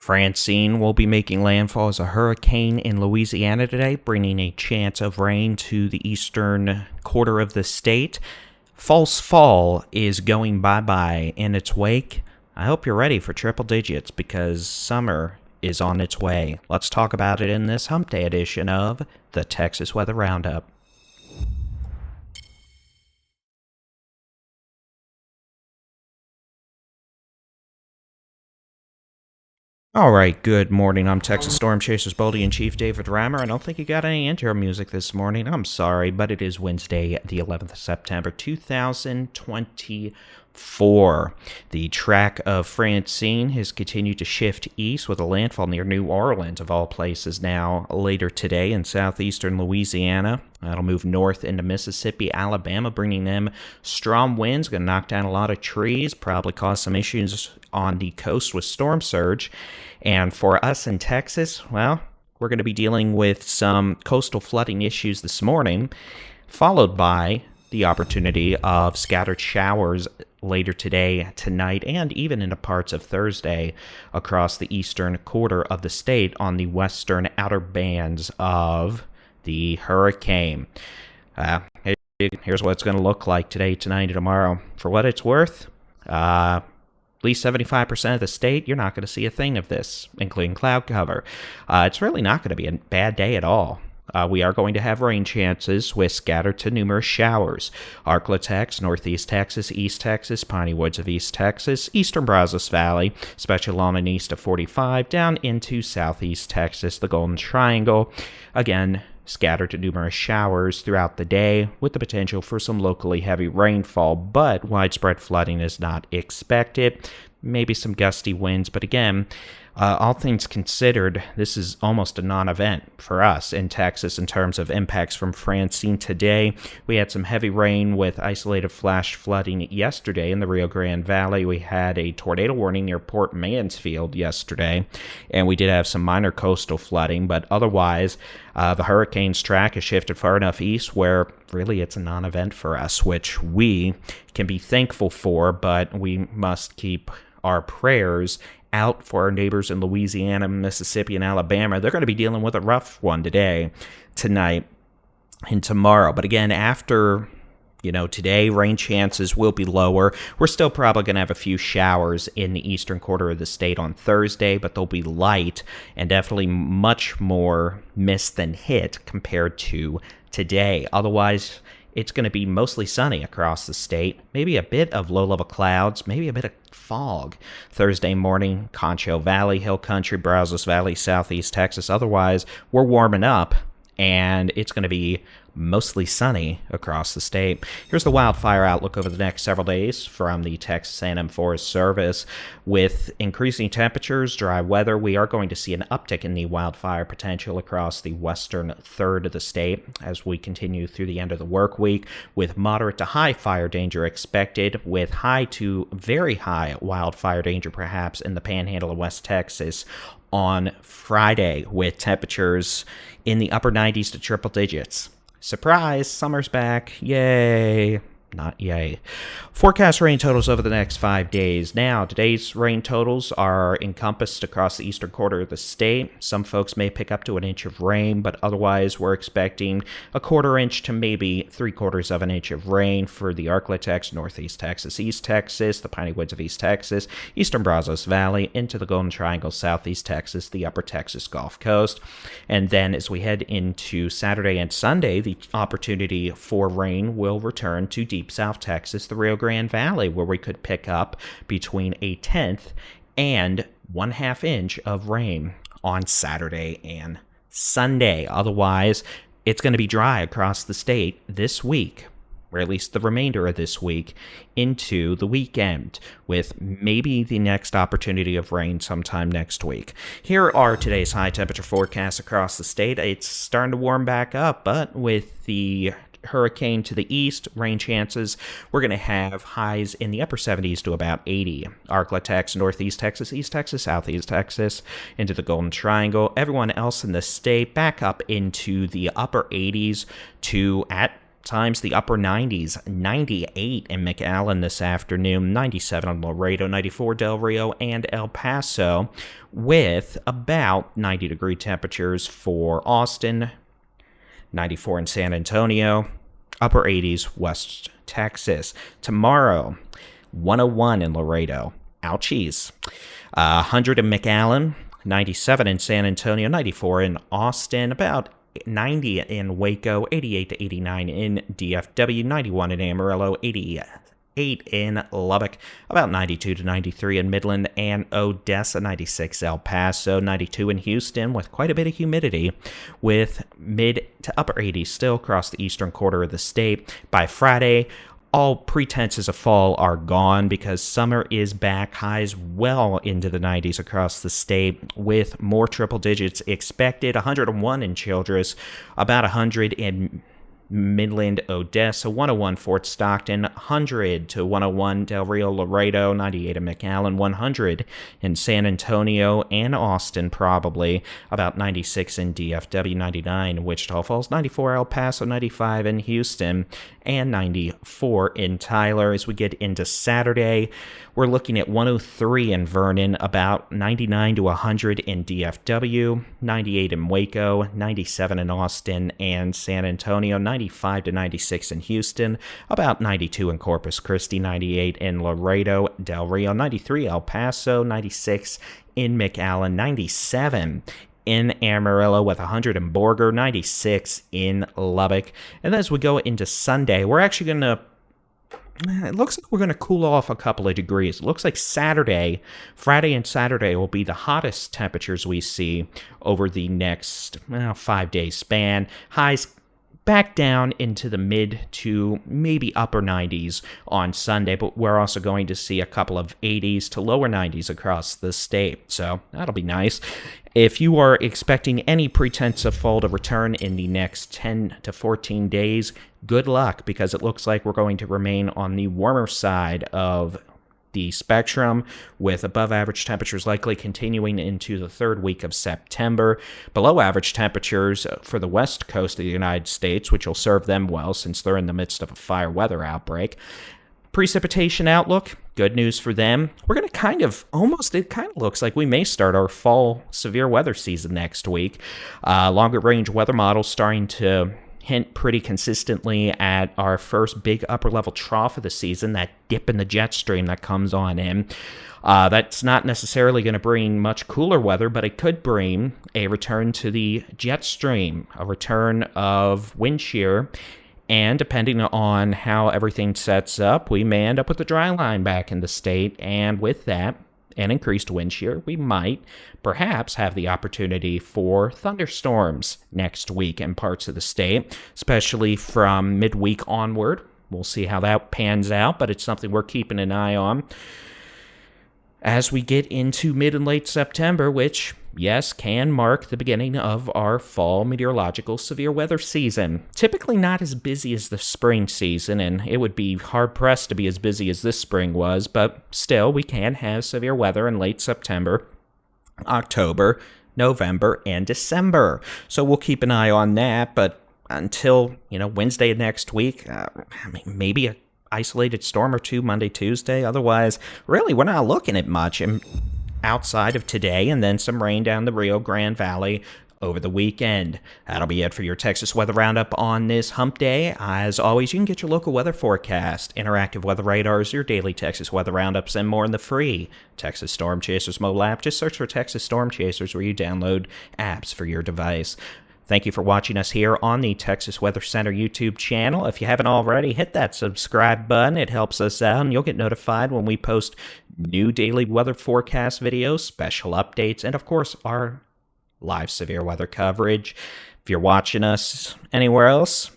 Francine will be making landfall as a hurricane in Louisiana today, bringing a chance of rain to the eastern quarter of the state. False fall is going bye-bye in its wake. I hope you're ready for triple digits because summer is on its way. Let's talk about it in this Hump Day edition of the Texas Weather Roundup. All right, good morning. I'm Texas Storm Chasers Boldy-in-Chief David Rammer. I don't think you got any intro music this morning. I'm sorry, but it is Wednesday, the 11th of September, 2024. The track of Francine has continued to shift east with a landfall near New Orleans, of all places, now later today in southeastern Louisiana. That'll move north into Mississippi, Alabama, bringing them strong winds. Going to knock down a lot of trees, probably cause some issues on the coast with storm surge. And for us in Texas, well, we're going to be dealing with some coastal flooding issues this morning, followed by the opportunity of scattered showers later today, tonight, and even into parts of Thursday across the eastern quarter of the state on the western outer bands of the hurricane. Here's what it's going to look like today, tonight, and tomorrow. For what it's worth, at least 75% of the state, you're not going to see a thing of this, including cloud cover. It's really not going to be a bad day at all. We are going to have rain chances with scattered to numerous showers. Ark-La-Tex, Northeast Texas, East Texas, Piney Woods of East Texas, Eastern Brazos Valley, especially along and east of 45, down into Southeast Texas, the Golden Triangle. Again, scattered to numerous showers throughout the day with the potential for some locally heavy rainfall, but widespread flooding is not expected. Maybe some gusty winds, but again, all things considered, this is almost a non-event for us in Texas in terms of impacts from Francine today. We had some heavy rain with isolated flash flooding yesterday in the Rio Grande Valley. We had a tornado warning near Port Mansfield yesterday, and we did have some minor coastal flooding, but otherwise, the hurricane's track has shifted far enough east where really it's a non-event for us, which we can be thankful for, but we must keep our prayers out for our neighbors in Louisiana, Mississippi, and Alabama. They're going to be dealing with a rough one today, tonight, and tomorrow. But again, after today, rain chances will be lower. We're still probably going to have a few showers in the eastern quarter of the state on Thursday, but they'll be light and definitely much more miss than hit compared to today. Otherwise, it's going to be mostly sunny across the state, maybe a bit of low-level clouds, maybe a bit of fog. Thursday morning, Concho Valley, Hill Country, Brazos Valley, Southeast Texas. Otherwise, we're warming up, and it's going to be mostly sunny across the state. Here's the wildfire outlook over the next several days from the Texas A&M Forest Service. With increasing temperatures, dry weather, we are going to see an uptick in the wildfire potential across the western third of the state as we continue through the end of the work week, with moderate to high fire danger expected, with high to very high wildfire danger perhaps in the panhandle of West Texas on Friday, with temperatures in the upper 90s to triple digits. Surprise, summer's back. Yay. Not yay. Forecast rain totals over the next 5 days. Now, today's rain totals are encompassed across the eastern quarter of the state. Some folks may pick up to an inch of rain, but otherwise we're expecting a quarter inch to maybe 3/4 of an inch of rain for the Ark-La-Tex, Northeast Texas, East Texas, the Piney Woods of East Texas, Eastern Brazos Valley, into the Golden Triangle, Southeast Texas, the Upper Texas Gulf Coast. And then as we head into Saturday and Sunday, the opportunity for rain will return to deep South Texas, the Rio Grande Valley, where we could pick up between 1/10 and 1/2 inch of rain on Saturday and Sunday. Otherwise, it's going to be dry across the state this week, or at least the remainder of this week, into the weekend, with maybe the next opportunity of rain sometime next week. Here are today's high temperature forecasts across the state. It's starting to warm back up, but with the hurricane to the east, rain chances, we're going to have highs in the upper 70s to about 80. Ark-La-Tex, Northeast Texas, East Texas, Southeast Texas, into the Golden Triangle. Everyone else in the state back up into the upper 80s to, at times the upper 90s, 98 in McAllen this afternoon, 97 in Laredo, 94 Del Rio and El Paso, with about 90-degree temperatures for Austin, 94 in San Antonio, upper 80s West Texas. Tomorrow, 101 in Laredo, ouchies, 100 in McAllen, 97 in San Antonio, 94 in Austin, about 90 in Waco, 88 to 89 in DFW, 91 in Amarillo, 88 in Lubbock, about 92 to 93 in Midland and Odessa, 96 El Paso, 92 in Houston with quite a bit of humidity, with mid to upper 80s still across the eastern quarter of the state. By Friday, all pretenses of fall are gone because summer is back, highs well into the 90s across the state with more triple digits expected. 101 in Childress, about 100 in Midland, Odessa, 101 Fort Stockton, 100 to 101 Del Rio, Laredo, 98 in McAllen, 100 in San Antonio and Austin probably, about 96 in DFW, 99 in Wichita Falls, 94 El Paso, 95 in Houston, and 94 in Tyler. As we get into Saturday, we're looking at 103 in Vernon, about 99 to 100 in DFW, 98 in Waco, 97 in Austin and San Antonio, 95 to 96 in Houston, about 92 in Corpus Christi, 98 in Laredo, Del Rio, 93 El Paso, 96 in McAllen, 97 in Amarillo with 100 in Borger, 96 in Lubbock. And as we go into Sunday, we're actually going to, it looks like we're going to cool off a couple of degrees. It looks like Friday and Saturday will be the hottest temperatures we see over the next 5-day span. Highs back down into the mid to maybe upper 90s on Sunday, but we're also going to see a couple of 80s to lower 90s across the state, so that'll be nice. If you are expecting any pretense of fall to return in the next 10 to 14 days, good luck, because it looks like we're going to remain on the warmer side of the spectrum, with above average temperatures likely continuing into the third week of September. Below average temperatures for the west coast of the United States, which will serve them well since they're in the midst of a fire weather outbreak. Precipitation outlook, good news for them. We're going to it kind of looks like we may start our fall severe weather season next week. Longer range weather models starting to hint pretty consistently at our first big upper level trough of the season, that dip in the jet stream that comes on in. That's not necessarily going to bring much cooler weather, but it could bring a return to the jet stream, a return of wind shear, and depending on how everything sets up, we may end up with the dry line back in the state, and with that, and increased wind shear, we might perhaps have the opportunity for thunderstorms next week in parts of the state, especially from midweek onward. We'll see how that pans out, but it's something we're keeping an eye on as we get into mid and late September, which, yes, can mark the beginning of our fall meteorological severe weather season. Typically not as busy as the spring season, and it would be hard-pressed to be as busy as this spring was, but still, we can have severe weather in late September, October, November, and December. So we'll keep an eye on that, but until, Wednesday of next week, maybe a isolated storm or two Monday, Tuesday. Otherwise, really, we're not looking at much outside of today, and then some rain down the Rio Grande Valley over the weekend. That'll be it for your Texas Weather Roundup on this Hump Day. As always, you can get your local weather forecast, interactive weather radars, your daily Texas Weather Roundups, and more in the free Texas Storm Chasers mobile app. Just search for Texas Storm Chasers where you download apps for your device. Thank you for watching us here on the Texas Weather Center YouTube channel. If you haven't already, hit that subscribe button. It helps us out, and you'll get notified when we post new daily weather forecast videos, special updates, and, of course, our live severe weather coverage. If you're watching us anywhere else,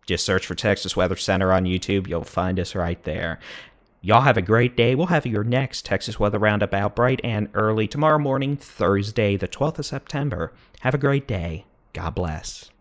just search for Texas Weather Center on YouTube. You'll find us right there. Y'all have a great day. We'll have your next Texas Weather Roundup out bright and early tomorrow morning, Thursday, the 12th of September. Have a great day. God bless.